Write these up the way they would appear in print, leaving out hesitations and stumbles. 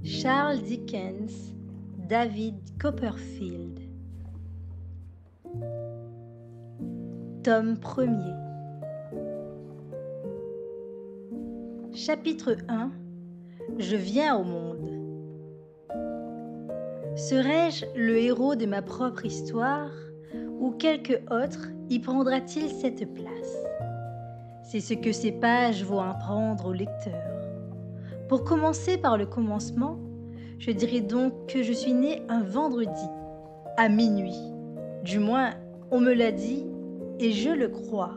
Charles Dickens, David Copperfield. Tome 1er. Chapitre 1. Je viens au monde. Serai-je le héros de ma propre histoire ou quelque autre y prendra-t-il cette place? C'est ce que ces pages vont apprendre au lecteur. Pour commencer par le commencement, je dirais donc que je suis né un vendredi, à minuit. Du moins, on me l'a dit et je le crois.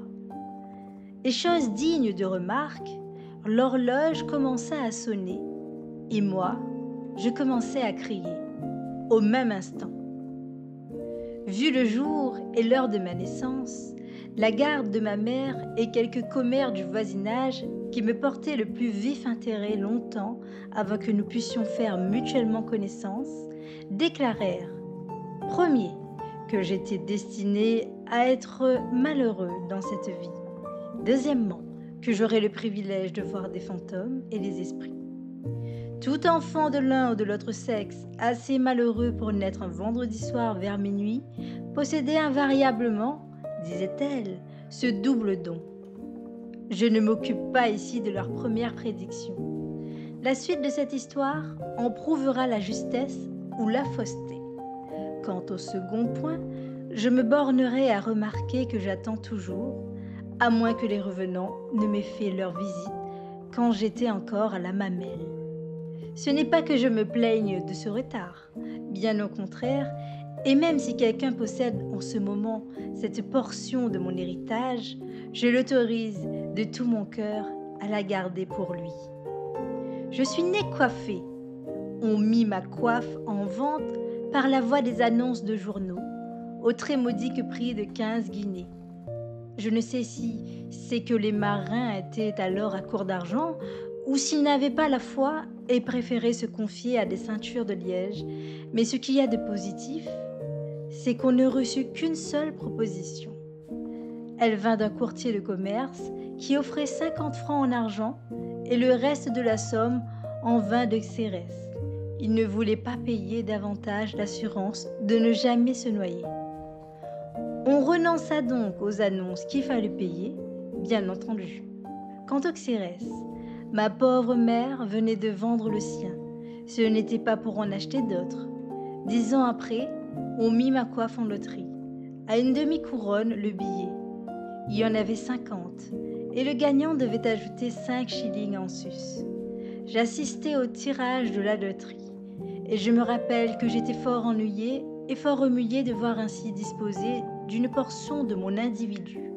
Et chose digne de remarque, l'horloge commença à sonner et moi, je commençai à crier, au même instant. Vu le jour et l'heure de ma naissance, la garde de ma mère et quelques commères du voisinage qui me portaient le plus vif intérêt longtemps avant que nous puissions faire mutuellement connaissance, déclarèrent, premier, que j'étais destiné à être malheureux dans cette vie. Deuxièmement, que j'aurais le privilège de voir des fantômes et des esprits. Tout enfant de l'un ou de l'autre sexe, assez malheureux pour naître un vendredi soir vers minuit, possédait invariablement, disait-elle, ce double don. Je ne m'occupe pas ici de leur première prédiction. La suite de cette histoire en prouvera la justesse ou la fausseté. Quant au second point, je me bornerai à remarquer que j'attends toujours, à moins que les revenants ne m'aient fait leur visite quand j'étais encore à la mamelle. Ce n'est pas que je me plaigne de ce retard, bien au contraire, et même si quelqu'un possède en ce moment cette portion de mon héritage, je l'autorise de tout mon cœur à la garder pour lui. Je suis né coiffé. On mit ma coiffe en vente par la voie des annonces de journaux, au très modique prix de 15 guinées. Je ne sais si c'est que les marins étaient alors à court d'argent ou s'ils n'avaient pas la foi et préféraient se confier à des ceintures de liège, mais ce qu'il y a de positif, c'est qu'on ne reçut qu'une seule proposition. Elle vint d'un courtier de commerce qui offrait 50 francs en argent et le reste de la somme en vin de Xérès. Il ne voulait pas payer davantage l'assurance de ne jamais se noyer. On renonça donc aux annonces qu'il fallut payer, bien entendu. Quant au Xérès, ma pauvre mère venait de vendre le sien. Ce n'était pas pour en acheter d'autres. 10 ans après, on mit ma coiffe en loterie. À une demi-couronne, le billet. Il y en avait 50, et le gagnant devait ajouter 5 shillings en sus. J'assistais au tirage de la loterie, et je me rappelle que j'étais fort ennuyée et fort remuée de voir ainsi disposer d'une portion de mon individu.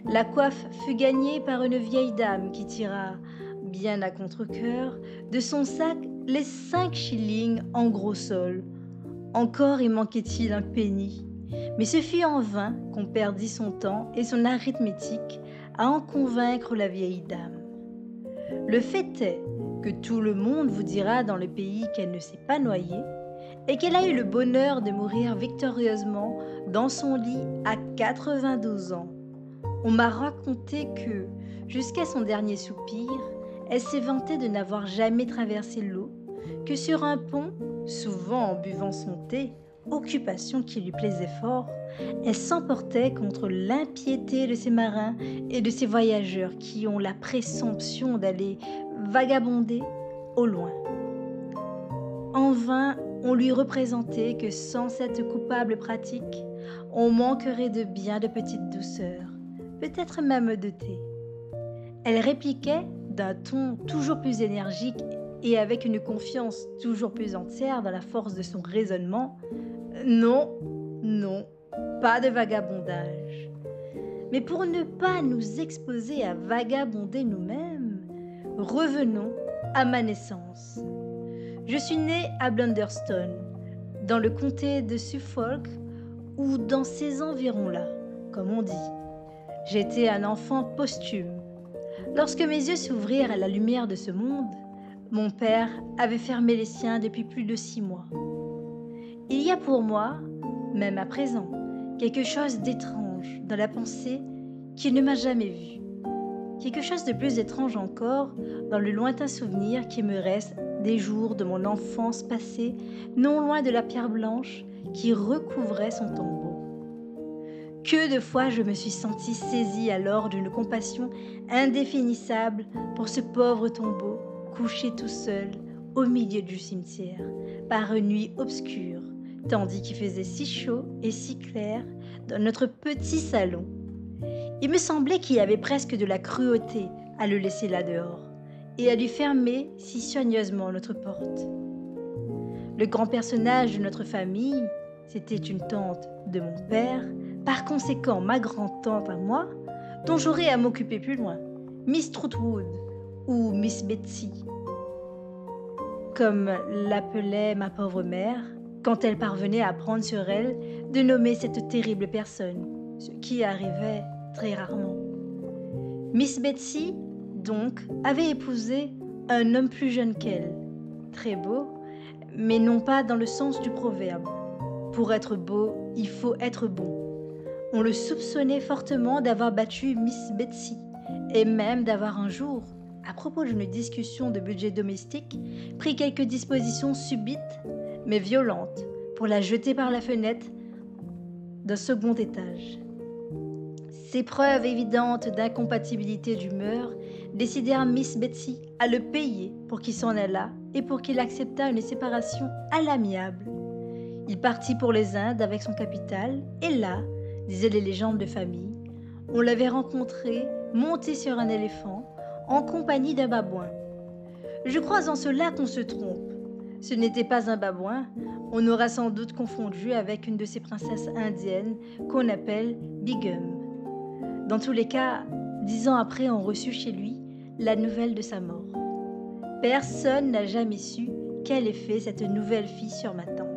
La coiffe fut gagnée par une vieille dame qui tira, bien à contre-cœur, de son sac les 5 shillings en gros sol. Encore y manquait-il un penny, mais ce fut en vain qu'on perdit son temps et son arithmétique à en convaincre la vieille dame. Le fait est que tout le monde vous dira dans le pays qu'elle ne s'est pas noyée et qu'elle a eu le bonheur de mourir victorieusement dans son lit à 92 ans. On m'a raconté que, jusqu'à son dernier soupir, elle s'est vantée de n'avoir jamais traversé l'eau, que sur un pont, souvent en buvant son thé, occupation qui lui plaisait fort, elle s'emportait contre l'impiété de ces marins et de ces voyageurs qui ont la présomption d'aller vagabonder au loin. En vain, on lui représentait que sans cette coupable pratique, on manquerait de bien de petites douceurs, peut-être même de thé. Elle répliquait d'un ton toujours plus énergique et avec une confiance toujours plus entière dans la force de son raisonnement, non, non, pas de vagabondage. Mais pour ne pas nous exposer à vagabonder nous-mêmes, revenons à ma naissance. Je suis née à Blunderstone, dans le comté de Suffolk, ou dans ces environs-là, comme on dit. J'étais un enfant posthume. Lorsque mes yeux s'ouvrirent à la lumière de ce monde, mon père avait fermé les siens depuis plus de 6 mois. Il y a pour moi, même à présent, quelque chose d'étrange dans la pensée qu'il ne m'a jamais vue. Quelque chose de plus étrange encore dans le lointain souvenir qui me reste des jours de mon enfance passée, non loin de la pierre blanche qui recouvrait son tombeau. Que de fois je me suis sentie saisie alors d'une compassion indéfinissable pour ce pauvre tombeau, couché tout seul au milieu du cimetière, par une nuit obscure, tandis qu'il faisait si chaud et si clair dans notre petit salon. Il me semblait qu'il y avait presque de la cruauté à le laisser là dehors et à lui fermer si soigneusement notre porte. Le grand personnage de notre famille, c'était une tante de mon père, par conséquent ma grand-tante à moi, dont j'aurais à m'occuper plus loin, Miss Trotwood ou Miss Betsy, comme l'appelait ma pauvre mère, quand elle parvenait à prendre sur elle de nommer cette terrible personne, ce qui arrivait très rarement. Miss Betsy, donc, avait épousé un homme plus jeune qu'elle, très beau, mais non pas dans le sens du proverbe. Pour être beau, il faut être bon. On le soupçonnait fortement d'avoir battu Miss Betsy, et même d'avoir un jour, à propos d'une discussion de budget domestique, pris quelques dispositions subites, mais violentes, pour la jeter par la fenêtre d'un second étage. Ces preuves évidentes d'incompatibilité d'humeur décidèrent Miss Betsy à le payer pour qu'il s'en allât et pour qu'il acceptât une séparation à l'amiable. Il partit pour les Indes avec son capital, et là, disaient les légendes de famille, on l'avait rencontré monté sur un éléphant en compagnie d'un babouin. Je crois en cela qu'on se trompe. Ce n'était pas un babouin, on aura sans doute confondu avec une de ces princesses indiennes qu'on appelle Bigum. Dans tous les cas, 10 ans après, on reçut chez lui la nouvelle de sa mort. Personne n'a jamais su quel effet cette nouvelle fit sur ma tante.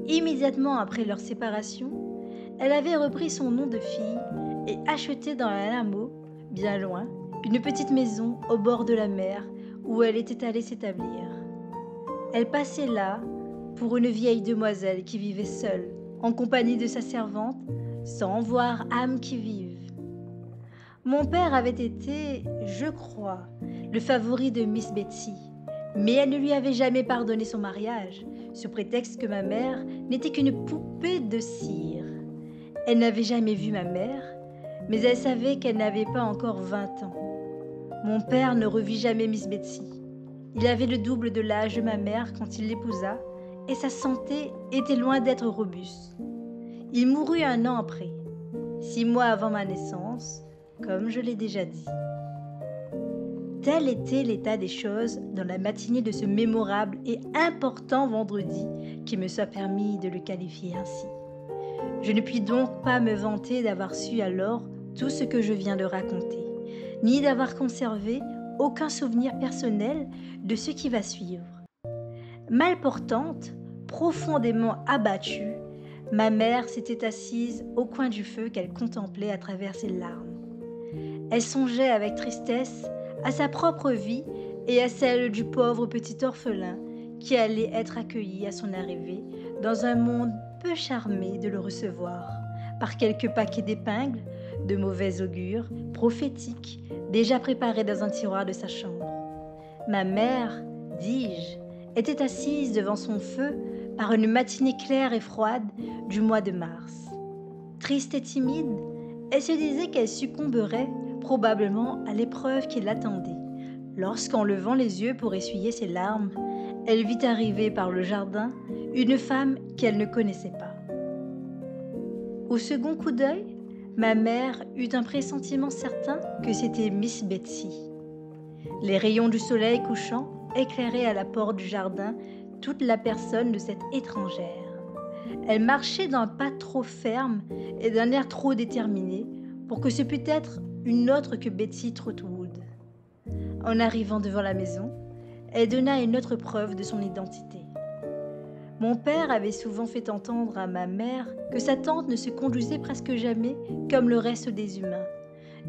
Immédiatement après leur séparation, elle avait repris son nom de fille et acheté dans un hameau, bien loin, une petite maison au bord de la mer où elle était allée s'établir. Elle passait là pour une vieille demoiselle qui vivait seule, en compagnie de sa servante, sans voir âme qui vive. Mon père avait été, je crois, le favori de Miss Betsy, mais elle ne lui avait jamais pardonné son mariage, sous prétexte que ma mère n'était qu'une poupée de cire. Elle n'avait jamais vu ma mère, mais elle savait qu'elle n'avait pas encore 20 ans. Mon père ne revit jamais Miss Betsy. Il avait le double de l'âge de ma mère quand il l'épousa, et sa santé était loin d'être robuste. Il mourut 1 an après, 6 mois avant ma naissance, comme je l'ai déjà dit. Tel était l'état des choses dans la matinée de ce mémorable et important vendredi qui me soit permis de le qualifier ainsi. Je ne puis donc pas me vanter d'avoir su alors tout ce que je viens de raconter, ni d'avoir conservé aucun souvenir personnel de ce qui va suivre. Mal portante, profondément abattue, ma mère s'était assise au coin du feu qu'elle contemplait à travers ses larmes. Elle songeait avec tristesse à sa propre vie et à celle du pauvre petit orphelin qui allait être accueilli à son arrivée dans un monde peu charmé de le recevoir, par quelques paquets d'épingles, de mauvais augure, prophétiques, déjà préparés dans un tiroir de sa chambre. Ma mère, dis-je, était assise devant son feu par une matinée claire et froide du mois de mars. Triste et timide, elle se disait qu'elle succomberait probablement à l'épreuve qui l'attendait, lorsqu'en levant les yeux pour essuyer ses larmes, elle vit arriver par le jardin une femme qu'elle ne connaissait pas. Au second coup d'œil, ma mère eut un pressentiment certain que c'était Miss Betsy. Les rayons du soleil couchant éclairaient à la porte du jardin toute la personne de cette étrangère. Elle marchait d'un pas trop ferme et d'un air trop déterminé pour que ce pût être une autre que Betsy Trotwood. En arrivant devant la maison, elle donna une autre preuve de son identité. Mon père avait souvent fait entendre à ma mère que sa tante ne se conduisait presque jamais comme le reste des humains.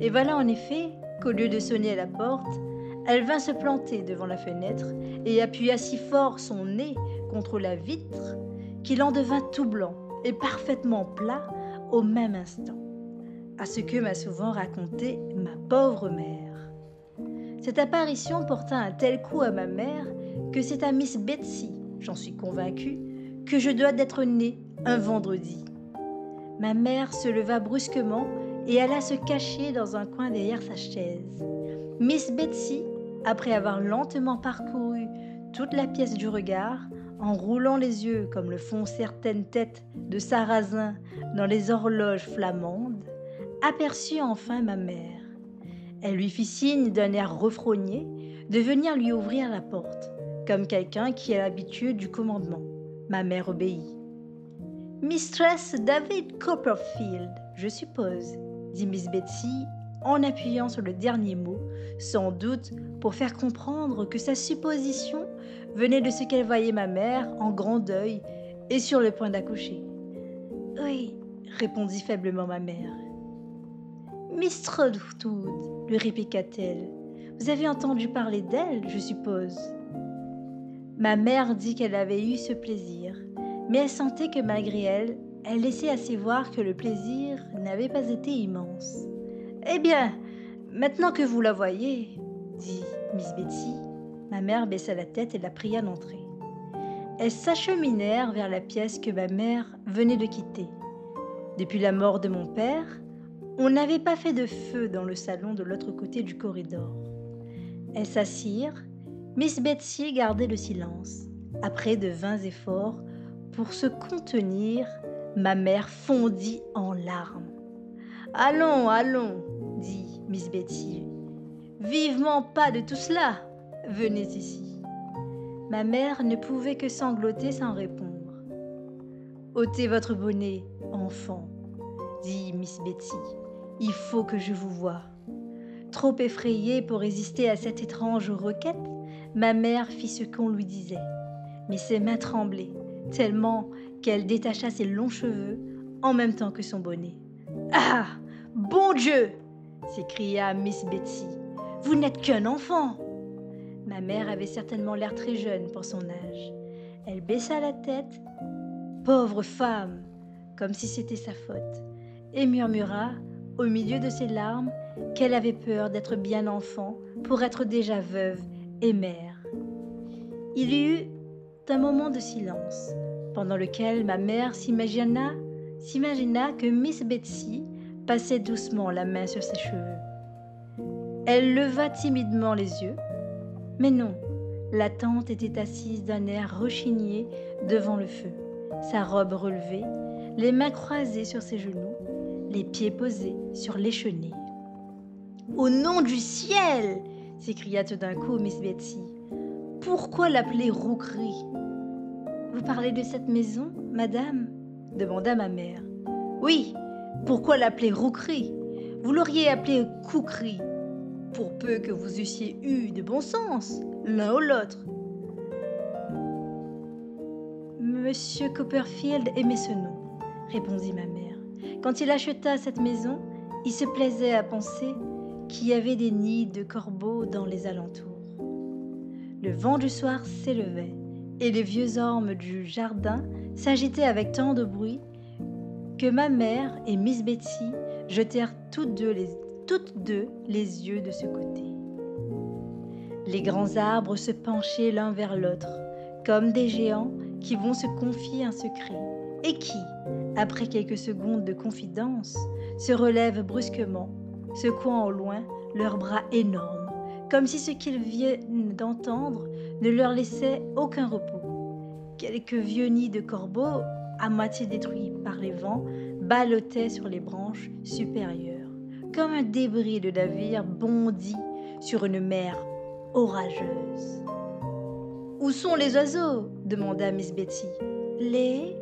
Et voilà en effet qu'au lieu de sonner à la porte, elle vint se planter devant la fenêtre et appuya si fort son nez contre la vitre qu'il en devint tout blanc et parfaitement plat au même instant, à ce que m'a souvent raconté ma pauvre mère. Cette apparition porta un tel coup à ma mère que c'est à Miss Betsy, j'en suis convaincue, que je dois d'être née un vendredi. Ma mère se leva brusquement et alla se cacher dans un coin derrière sa chaise. Miss Betsy, après avoir lentement parcouru toute la pièce du regard, en roulant les yeux comme le font certaines têtes de sarrasins dans les horloges flamandes, aperçut enfin ma mère. Elle lui fit signe d'un air refrogné de venir lui ouvrir la porte, comme quelqu'un qui a l'habitude du commandement. Ma mère obéit. « Mistress David Copperfield, je suppose, » dit Miss Betsy en appuyant sur le dernier mot, sans doute pour faire comprendre que sa supposition venait de ce qu'elle voyait ma mère en grand deuil et sur le point d'accoucher. « Oui, » répondit faiblement ma mère. « Miss Trotwood, » lui répliqua-t-elle, « vous avez entendu parler d'elle, je suppose ?» Ma mère dit qu'elle avait eu ce plaisir, mais elle sentait que malgré elle, elle laissait assez voir que le plaisir n'avait pas été immense. « Eh bien, maintenant que vous la voyez, » dit Miss Betsy, ma mère baissa la tête et la pria d'entrer. Elles s'acheminèrent vers la pièce que ma mère venait de quitter. Depuis la mort de mon père, on n'avait pas fait de feu dans le salon de l'autre côté du corridor. Elles s'assirent. Miss Betsy gardait le silence. Après de vains efforts pour se contenir, ma mère fondit en larmes. « Allons, allons, » dit Miss Betsy. « Vivement pas de tout cela. Venez ici. » Ma mère ne pouvait que sangloter sans répondre. « Ôtez votre bonnet, enfant, » dit Miss Betsy. « Il faut que je vous voie. » Trop effrayée pour résister à cette étrange requête, ma mère fit ce qu'on lui disait. Mais ses mains tremblaient, tellement qu'elle détacha ses longs cheveux en même temps que son bonnet. « Ah, bon Dieu !» s'écria Miss Betsy. « Vous n'êtes qu'un enfant !» Ma mère avait certainement l'air très jeune pour son âge. Elle baissa la tête, « Pauvre femme !» comme si c'était sa faute, et murmura, au milieu de ses larmes, qu'elle avait peur d'être bien enfant pour être déjà veuve et mère. Il y eut un moment de silence, pendant lequel ma mère s'imagina que Miss Betsy passait doucement la main sur ses cheveux. Elle leva timidement les yeux, mais non, la tante était assise d'un air rechigné devant le feu, sa robe relevée, les mains croisées sur ses genoux, les pieds posés sur l'échenet. « Au nom du ciel !» s'écria tout d'un coup Miss Betsy. « Pourquoi l'appeler Rouquerie ?»« Vous parlez de cette maison, madame ?» demanda ma mère. « Oui, pourquoi l'appeler Rouquerie ? Vous l'auriez appelée Couquerie, pour peu que vous eussiez eu de bon sens, l'un ou l'autre. » Monsieur Copperfield aimait ce nom, répondit ma mère. Quand il acheta cette maison, il se plaisait à penser qu'il y avait des nids de corbeaux dans les alentours. Le vent du soir s'élevait, et les vieux ormes du jardin s'agitaient avec tant de bruit que ma mère et Miss Betsy jetèrent toutes deux les yeux de ce côté. Les grands arbres se penchaient l'un vers l'autre, comme des géants qui vont se confier un secret, et qui, après quelques secondes de confidence, se relèvent brusquement, secouant au loin leurs bras énormes, comme si ce qu'ils viennent d'entendre ne leur laissait aucun repos. Quelques vieux nids de corbeaux, à moitié détruits par les vents, ballottaient sur les branches supérieures, comme un débris de navire bondi sur une mer orageuse. « Où sont les oiseaux ?» demanda Miss Betsy. « Les... »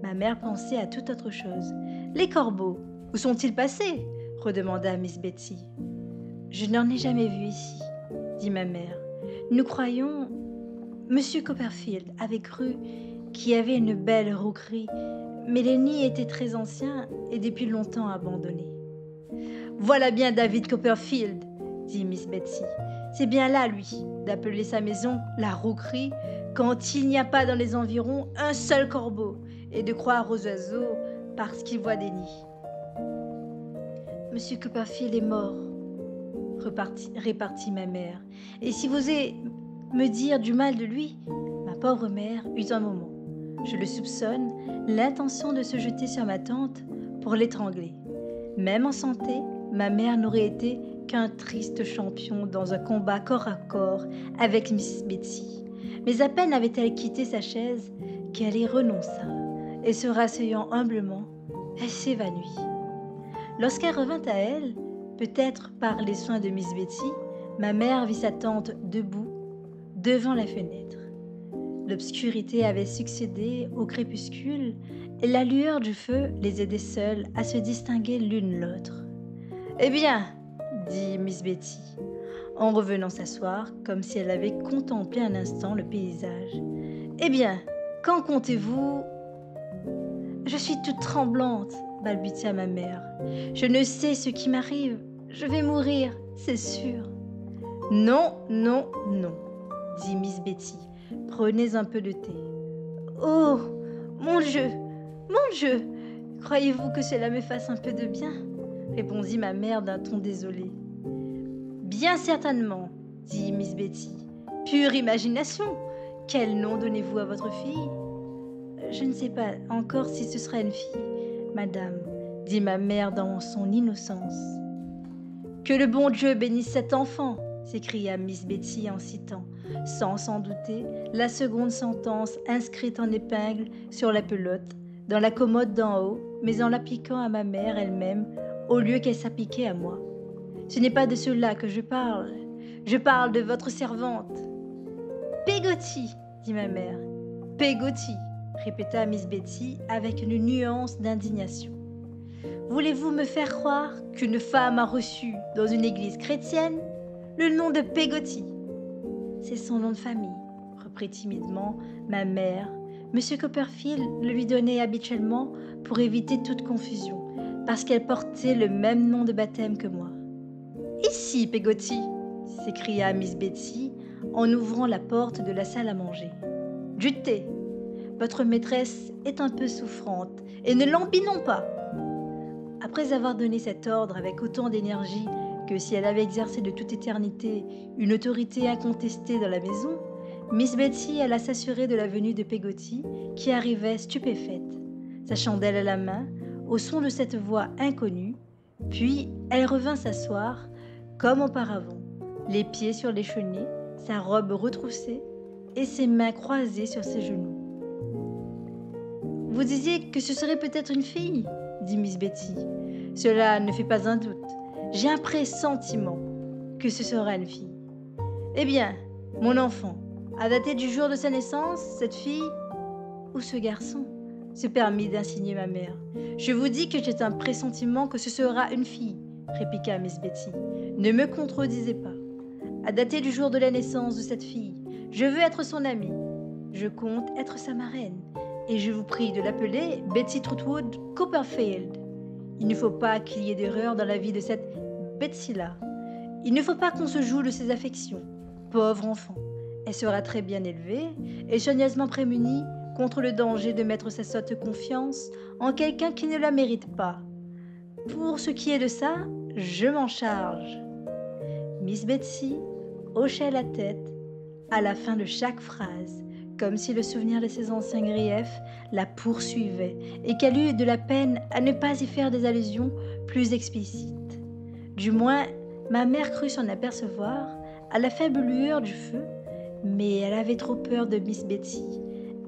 Ma mère pensait à toute autre chose. « Les corbeaux, où sont-ils passés ?» redemanda Miss Betsy. « Je n'en ai jamais vu ici, » dit ma mère. « Nous croyons... Monsieur Copperfield avait cru qu'il y avait une belle rouquerie, mais les nids étaient très anciens et depuis longtemps abandonnés. »« Voilà bien David Copperfield, » dit Miss Betsy. « C'est bien là, lui, d'appeler sa maison la rouquerie quand il n'y a pas dans les environs un seul corbeau, et de croire aux oiseaux parce qu'ils voient des nids. »« Monsieur Copperfield est mort, répartit ma mère. « Et si vous me dire du mal de lui. Ma pauvre mère eut un moment, je le soupçonne, l'intention de se jeter sur ma tante pour l'étrangler. Même en santé, ma mère n'aurait été qu'un triste champion dans un combat corps à corps avec Miss Betsy. Mais à peine avait-elle quitté sa chaise qu'elle y renonça, et se rasseyant humblement, elle s'évanouit. Lorsqu'elle revint à elle, peut-être par les soins de Miss Betsy, ma mère vit sa tante debout devant la fenêtre. L'obscurité avait succédé au crépuscule et la lueur du feu les aidait seules à se distinguer l'une l'autre. « Eh bien, dit Miss Betsy, en revenant s'asseoir comme si elle avait contemplé un instant le paysage. « Eh bien, quand comptez-vous » ?»« Je suis toute tremblante, balbutia ma mère. « Je ne sais ce qui m'arrive. Je vais mourir, c'est sûr. »« Non, non, non, dit Miss Betsy. Prenez un peu de thé. »« Oh, mon Dieu, mon Dieu, croyez-vous que cela me fasse un peu de bien ?» répondit ma mère d'un ton désolé. « Bien certainement, dit Miss Betsy. Pure imagination. Quel nom donnez-vous à votre fille ? » ?»« Je ne sais pas encore si ce sera une fille, madame, dit ma mère dans son innocence. »« Que le bon Dieu bénisse cet enfant !» s'écria Miss Betsy en citant, sans s'en douter, la seconde sentence inscrite en épingle sur la pelote, dans la commode d'en haut, mais en l'appliquant à ma mère elle-même, au lieu qu'elle s'appliquait à moi. « Ce n'est pas de cela que je parle de votre servante. »« Peggotty, dit ma mère. « Peggotty, répéta Miss Betsy avec une nuance d'indignation. Voulez-vous me faire croire qu'une femme a reçu dans une église chrétienne le nom de Peggotty ? C'est son nom de famille, reprit timidement ma mère. Monsieur Copperfield le lui donnait habituellement pour éviter toute confusion, parce qu'elle portait le même nom de baptême que moi. Ici, Peggotty, s'écria Miss Betsy en ouvrant la porte de la salle à manger. Du thé. Votre maîtresse est un peu souffrante, et ne l'embinons pas. Après avoir donné cet ordre avec autant d'énergie que si elle avait exercé de toute éternité une autorité incontestée dans la maison, Miss Betsy alla s'assurer de la venue de Peggotty, qui arrivait stupéfaite, sa chandelle à la main, au son de cette voix inconnue, puis elle revint s'asseoir, comme auparavant, les pieds sur les chenets, sa robe retroussée et ses mains croisées sur ses genoux. « Vous disiez que ce serait peut-être une fille ?» dit Miss Betsy. « Cela ne fait pas un doute. J'ai un pressentiment que ce sera une fille. Eh bien, mon enfant, à dater du jour de sa naissance, cette fille ou ce garçon se permit d'insigner ma mère. Je vous dis que j'ai un pressentiment que ce sera une fille, répliqua Miss Betsy. Ne me contredisez pas. À dater du jour de la naissance de cette fille, je veux être son amie. Je compte être sa marraine. Et je vous prie de l'appeler Betsy Trotwood Copperfield. Il ne faut pas qu'il y ait d'erreur dans la vie de cette Betsy-là. Il ne faut pas qu'on se joue de ses affections. Pauvre enfant, elle sera très bien élevée et soigneusement prémunie contre le danger de mettre sa sotte confiance en quelqu'un qui ne la mérite pas. Pour ce qui est de ça, je m'en charge. Miss Betsy hochait la tête à la fin de chaque phrase, comme si le souvenir de ses anciens griefs la poursuivait et qu'elle eût de la peine à ne pas y faire des allusions plus explicites. Du moins, ma mère crut s'en apercevoir à la faible lueur du feu, mais elle avait trop peur de Miss Betsy.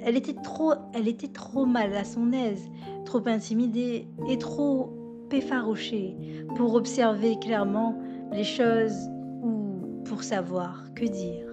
Elle était trop mal à son aise, trop intimidée et trop effarouchée pour observer clairement les choses ou pour savoir que dire.